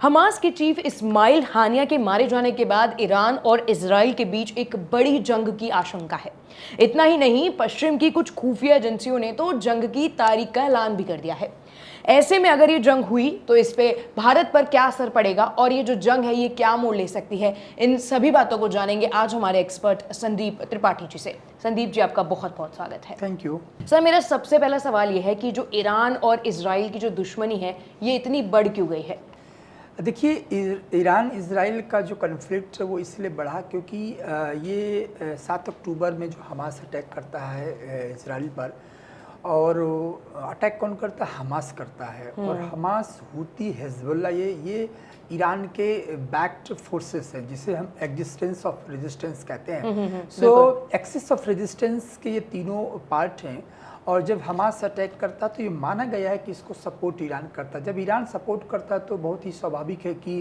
Hamas के chief Ismail हानिया के मारे जाने के बाद ईरान और इजराइल के बीच एक बड़ी जंग की आशंका है। इतना ही नहीं, पश्चिम की कुछ खुफिया एजेंसियों ने तो जंग की तारीख का ऐलान भी कर दिया है। ऐसे में अगर ये जंग हुई तो इस पे भारत पर क्या असर पड़ेगा और ये जो जंग है ये क्या मोड़ ले सकती है, इन सभी बातों को जानेंगे आज हमारे एक्सपर्ट संदीप त्रिपाठी जी से। संदीप जी, आपका बहुत बहुत स्वागत है। थैंक यू सर, मेरा सबसे पहला सवाल ये है कि जो ईरान और इजराइल की जो दुश्मनी है ये इतनी बढ़ क्यों गई है? देखिए, ईरान इजराइल का जो कन्फ्लिक्ट है वो इसलिए बढ़ा क्योंकि ये 7 अक्टूबर में जो हमास अटैक करता है इजराइल पर, और अटैक कौन करता है? हमास करता है। और हमास, हूती, हिजबुल्लाह, ये ईरान के बैक्ड फोर्सेस हैं जिसे हम एग्जिस्टेंस ऑफ रेजिस्टेंस कहते हैं। सो एक्सिस ऑफ रेजिस्टेंस के ये तीनों पार्ट हैं। और जब हमास अटैक करता तो ये माना गया है कि इसको सपोर्ट ईरान करता। जब ईरान सपोर्ट करता तो बहुत ही स्वाभाविक है कि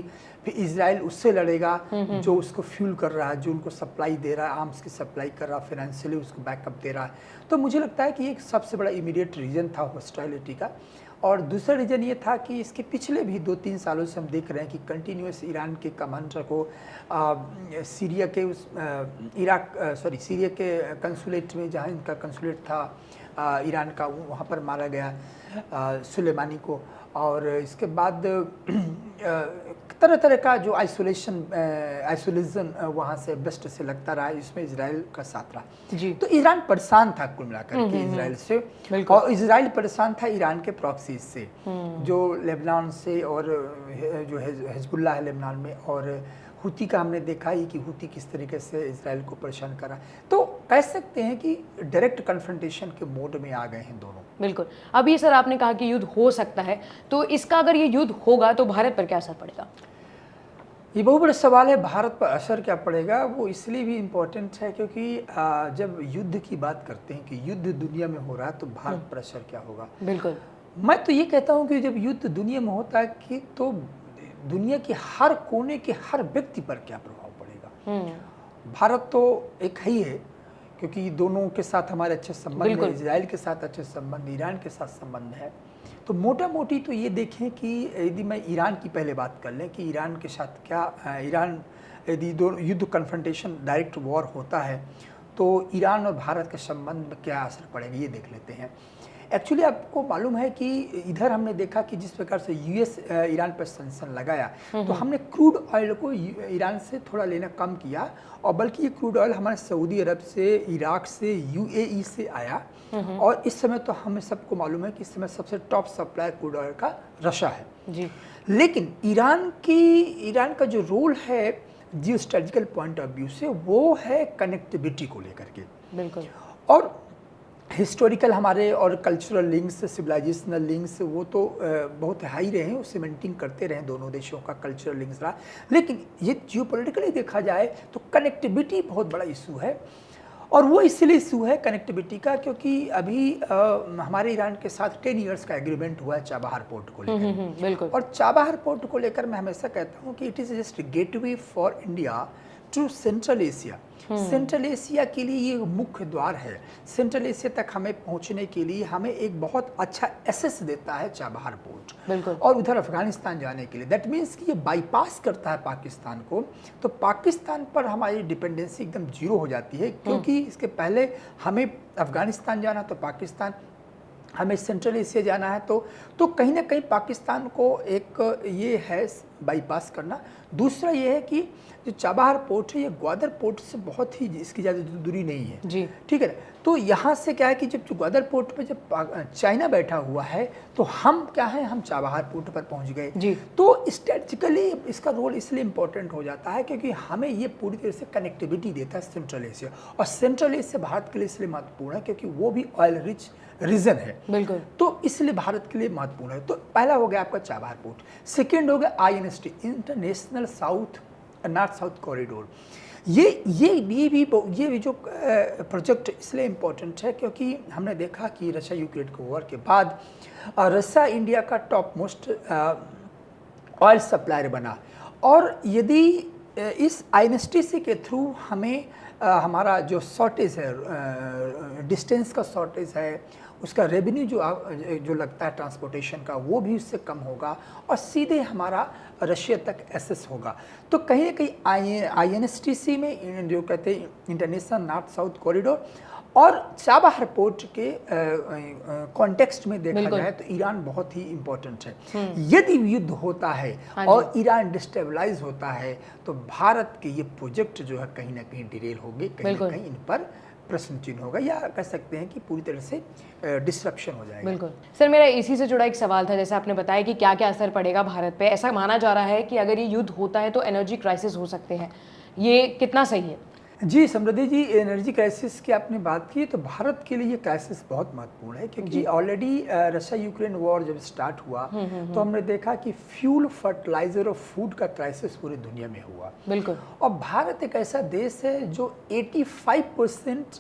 फिर इजराइल उससे लड़ेगा जो उसको फ्यूल कर रहा है, जो उनको सप्लाई दे रहा है, आर्म्स की सप्लाई कर रहा है, फाइनेंशियली उसको बैकअप दे रहा है। तो मुझे लगता है कि एक सबसे बड़ा इमीडिएट रीजन था हॉस्टाइलिटी का। और दूसरा रीज़न ये था कि इसके पिछले भी 2-3 सालों से हम देख रहे हैं कि कंटिन्यूस ईरान के कमांडर को सीरिया के सीरिया के कंसुलेट में, जहाँ इनका कंसुलेट था ईरान का, वहाँ पर मारा गया सुलेमानी को। और इसके बाद तरह तरह का जो आइसोलेशन वहाँ से वेस्ट से लगता रहा, इसमें इजराइल का साथ रहा जी। तो ईरान परेशान था कुल मिलाकर के इजराइल से, और इजराइल परेशान था ईरान के प्रॉक्सीज से जो लेबनान से, और जो हिजबुल्लाह है लेबनान में, और हूती का हमने देखा ही कि हूती किस तरीके से इजराइल को परेशान करा। तो कह सकते हैं कि डायरेक्ट कन्फ्रंटेशन के मोड में आ गए हैं दोनों। बिल्कुल। अभी सर आपने कहा कि युद्ध हो सकता है, तो इसका अगर ये युद्ध होगा तो भारत पर क्या असर पड़ेगा? ये बहुत बड़ा सवाल है। भारत पर असर क्या पड़ेगा वो इसलिए भी इम्पोर्टेंट है क्योंकि जब युद्ध की बात करते हैं कि युद्ध दुनिया में हो रहा है तो भारत पर असर क्या होगा। बिल्कुल, मैं तो ये कहता हूँ कि जब युद्ध दुनिया में होता है कि तो दुनिया के हर कोने के हर व्यक्ति पर क्या प्रभाव पड़ेगा। भारत तो एक ही है क्योंकि दोनों के साथ हमारे अच्छे संबंध हैं, इजराइल के साथ अच्छे संबंध, ईरान के साथ संबंध है। तो मोटा मोटी तो ये देखें कि यदि मैं ईरान की पहले बात कर लें कि ईरान के साथ क्या, ईरान यदि दोनों युद्ध कन्फ्रंटेशन डायरेक्ट वॉर होता है तो ईरान और भारत के संबंध में क्या असर पड़ेगा ये देख लेते हैं। एक्चुअली आपको मालूम है कि इधर हमने देखा कि जिस प्रकार से यूएस ईरान पर सैंक्शन लगाया तो हमने क्रूड ऑयल को ईरान से थोड़ा लेना कम किया, और बल्कि ये क्रूड ऑयल हमारे सऊदी अरब से, इराक से, यूएई से आया। और इस समय तो हमें सबको मालूम है कि इस समय सबसे टॉप सप्लायर क्रूड ऑयल का रशिया है जी। लेकिन ईरान का जो रोल है जियो स्ट्रेटेजिकल पॉइंट ऑफ व्यू से वो है कनेक्टिविटी को लेकर के। बिल्कुल। और हिस्टोरिकल हमारे और कल्चरल लिंक्स, सिविलाइजेशनल लिंक्स वो तो बहुत हाई रहे हैं, उससे मेंटेन करते रहे दोनों देशों का कल्चरल लिंक्स रहा। लेकिन ये जियोपॉलिटिकली देखा जाए तो कनेक्टिविटी बहुत बड़ा इशू है। और वो इसलिए इशू है कनेक्टिविटी का क्योंकि अभी हमारे ईरान के साथ 10 इयर्स का एग्रीमेंट हुआ है चाबहार पोर्ट को लेकर। बिल्कुल। और चाबहार पोर्ट को लेकर मैं हमेशा कहता हूँ कि it is just gateway for India to central Asia. Central Asia के लिए ये मुख्य द्वार है। सेंट्रल एशिया तक हमें पहुंचने के लिए हमें एक बहुत अच्छा एक्सेस देता है चाबहार पोर्ट। बिल्कुल। और उधर अफगानिस्तान जाने के लिए दैट मीन्स कि ये बाईपास करता है पाकिस्तान को, तो पाकिस्तान पर हमारी डिपेंडेंसी एकदम जीरो हो जाती है क्योंकि इसके पहले हमें अफगानिस्तान जाना तो पाकिस्तान, हमें सेंट्रल एशिया जाना है तो कहीं ना कहीं पाकिस्तान को एक ये है बाईपास करना। दूसरा ये है कि जो चाबहार पोर्ट है ये ग्वादर पोर्ट से बहुत ही इसकी ज़्यादा दूरी नहीं है जी। ठीक है। तो यहाँ से क्या है कि जब ग्वादर पोर्ट पे जब चाइना बैठा हुआ है तो हम क्या है, हम चाबहार पोर्ट पर पहुँच गए जी। तो स्ट्रेटेजिकली इसका रोल इसलिए इम्पोर्टेंट हो जाता है क्योंकि हमें ये पूरी तरह से कनेक्टिविटी देता है सेंट्रल एशिया। और सेंट्रल एशिया भारत के लिए इसलिए महत्वपूर्ण है क्योंकि वो भी ऑयल रिच रीजन है। बिल्कुल। तो इसलिए भारत के लिए महत्वपूर्ण है। तो पहला हो गया आपका चाबहार पोर्ट। सेकेंड हो गया INST, international north south corridor. ये भी जो प्रोजेक्ट इसलिए इम्पोर्टेंट है क्योंकि हमने देखा कि रशिया यूक्रेन के वॉर के बाद रशिया इंडिया का टॉप मोस्ट ऑयल सप्लायर बना। और यदि इस INSTC के थ्रू हमें हमारा जो शॉर्टेज है, डिस्टेंस का शॉर्टेज है, उसका रेवेन्यू जो लगता है ट्रांसपोर्टेशन का वो भी उससे कम होगा और सीधे हमारा रशिया तक एक्सेस होगा। तो कहीं ना कहीं INSTC में जो कहते हैं इंटरनेशनल नॉर्थ साउथ कॉरिडोर और चाबहार पोर्ट के कॉन्टेक्स्ट में देखा जाए तो ईरान बहुत ही इम्पोर्टेंट है। यदि युद्ध होता है और ईरान डिस्टेबलाइज होता है तो भारत के ये प्रोजेक्ट जो है कहीं ना कहीं डिरेल होंगे, कहीं ना कहीं इन पर प्रश्न चिन्ह होगा या कह सकते हैं कि पूरी तरह से डिस्ट्रप्शन हो जाएगा। बिल्कुल सर, मेरा इसी से जुड़ा एक सवाल था, जैसे आपने बताया कि क्या क्या असर पड़ेगा भारत पे। ऐसा माना जा रहा है कि अगर ये युद्ध होता है तो एनर्जी क्राइसिस हो सकते हैं, ये कितना सही है? जी समृद्धि जी, एनर्जी क्राइसिस की आपने बात की तो भारत के लिए ये क्राइसिस बहुत महत्वपूर्ण है क्योंकि ऑलरेडी रशिया यूक्रेन वॉर जब स्टार्ट हुआ तो हमने देखा कि फ्यूल, फर्टिलाइजर और फूड का क्राइसिस पूरी दुनिया में हुआ। बिल्कुल। और भारत एक ऐसा देश है जो 85%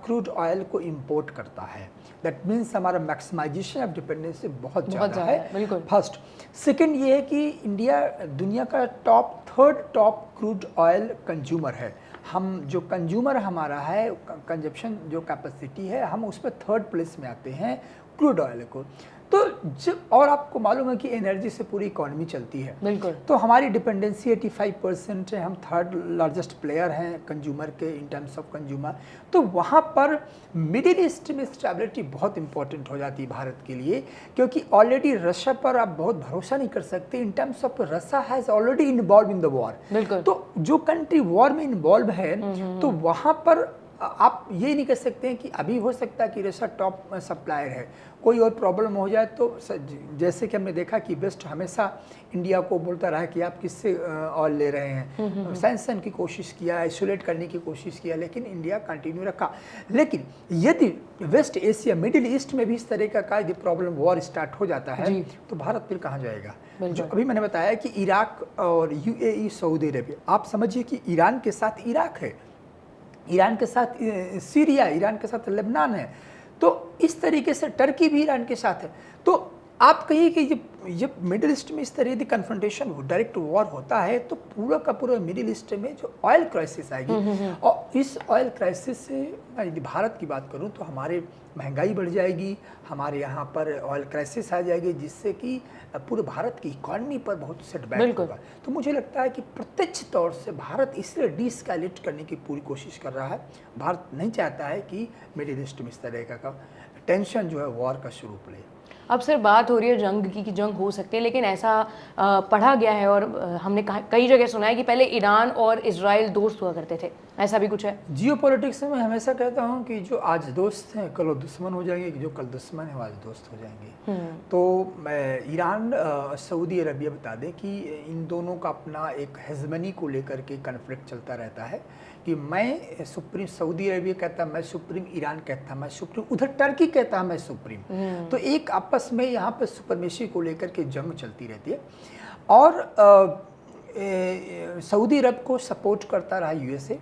क्रूड ऑयल को इंपोर्ट करता है। दैट मीन्स हमारा मैक्सिमाइजेशन ऑफ डिपेंडेंसी बहुत ज़्यादा है। फर्स्ट। सेकेंड ये है कि इंडिया दुनिया का third top crude oil consumer है। हम जो कंज्यूमर हमारा है, कंजप्शन जो कैपेसिटी है, हम उस पर थर्ड प्लेस में आते हैं क्रूड ऑयल को। तो जब और आपको मालूम है कि एनर्जी से पूरी इकोनॉमी चलती है। बिल्कुल। तो हमारी डिपेंडेंसी 85% है, हम थर्ड लार्जेस्ट प्लेयर हैं कंज्यूमर के इन टर्म्स ऑफ कंज्यूमर। तो वहाँ पर मिडिल ईस्ट में स्टेबिलिटी बहुत इंपॉर्टेंट हो जाती है भारत के लिए, क्योंकि ऑलरेडी रशिया पर आप बहुत भरोसा नहीं कर सकते in terms of Russia has already involve in the war. बिल्कुल। तो जो कंट्री वॉर में इन्वॉल्व है तो वहाँ पर आप ये नहीं कह सकते हैं कि अभी हो सकता है कि रशिया टॉप सप्लायर है, कोई और प्रॉब्लम हो जाए तो जैसे कि हमने देखा कि वेस्ट हमेशा इंडिया को बोलता रहा कि आप किससे ऑयल ले रहे हैं, सैंक्शन की कोशिश किया, आइसोलेट करने की कोशिश किया, लेकिन इंडिया कंटिन्यू रखा। लेकिन यदि वेस्ट एशिया, मिडिल ईस्ट में भी इस तरह का यदि प्रॉब्लम वॉर स्टार्ट हो जाता है तो भारत फिर कहाँ जाएगा? जो अभी मैंने बताया कि इराक और UAE, सऊदी अरेबिया, आप समझिए कि ईरान के साथ इराक है, ईरान के साथ सीरिया, ईरान के साथ लेबनान है, तो इस तरीके से टर्की भी ईरान के साथ है। तो आप कहिए कि जब मिडिल ईस्ट में इस तरह की कन्फ्रंटेशन डायरेक्ट वॉर होता है तो पूरा का पूरा मिडिल ईस्ट में जो ऑयल क्राइसिस आएगी, और इस ऑयल क्राइसिस से यदि भारत की बात करूं तो हमारे महंगाई बढ़ जाएगी, हमारे यहाँ पर ऑयल क्राइसिस आ जाएगी, जिससे कि पूरे भारत की इकॉनमी पर बहुत सेटबैक होगा। तो मुझे लगता है कि प्रत्यक्ष तौर से भारत इसलिए डीस्केलेट करने की पूरी कोशिश कर रहा है। भारत नहीं चाहता है कि मिडिल ईस्ट में इस तरह का टेंशन जो है वॉर का स्वरूप ले। अब सर बात हो रही है जंग की, कि जंग हो सकती है, लेकिन ऐसा पढ़ा गया है और हमने कई जगह सुना है कि पहले ईरान और इजराइल दोस्त हुआ करते थे, ऐसा भी कुछ है? जियोपॉलिटिक्स में मैं हमेशा कहता हूँ कि जो आज दोस्त हैं कल वो दुश्मन हो जाएंगे, जो कल दुश्मन है वो आज दोस्त हो जाएंगे। तो ईरान, सऊदी अरबिया, बता दें कि इन दोनों का अपना एक हेजमनी को लेकर के कन्फ्लिक्ट चलता रहता है कि मैं सुप्रीम, सऊदी अरबिया कहता मैं सुप्रीम, ईरान कहता मैं सुप्रीम, उधर टर्की कहता मैं सुप्रीम। तो एक आपस में यहाँ पर सुपरमेशी को लेकर के जंग चलती रहती है। और सऊदी अरब को सपोर्ट करता रहा USA,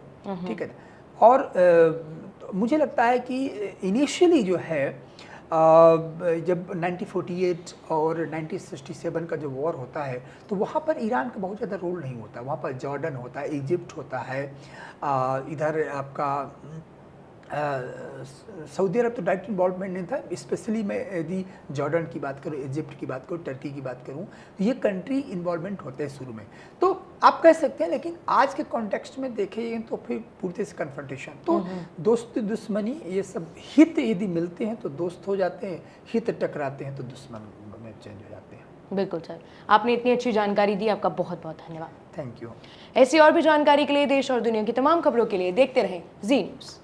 ठीक है। और मुझे लगता है कि इनिशियली जो है जब 1948 और 1967 का जो वॉर होता है तो वहाँ पर ईरान का बहुत ज़्यादा रोल नहीं होता, वहाँ पर जॉर्डन होता है, इजिप्ट होता है, इधर आपका सऊदी अरब तो डायरेक्ट इन्वॉल्वमेंट नहीं था। स्पेशली मैं यदि जॉर्डन की बात करूँ, इजिप्ट की बात करूँ, टर्की की बात करूँ, तो ये कंट्री इन्वॉल्वमेंट होते हैं शुरू में, तो आप कह सकते हैं। लेकिन आज के कॉन्टेक्स्ट में देखें तो फिर पूरी से कन्फ्रंटेशन, तो दोस्ती दुश्मनी ये सब, हित यदि मिलते हैं तो दोस्त हो जाते हैं, हित टकराते हैं तो दुश्मन में चेंज हो जाते हैं। बिल्कुल सर, आपने इतनी अच्छी जानकारी दी, आपका बहुत बहुत धन्यवाद। Thank you. ऐसी और भी जानकारी के लिए, देश और दुनिया की तमाम खबरों के लिए देखते रहें जी न्यूज़।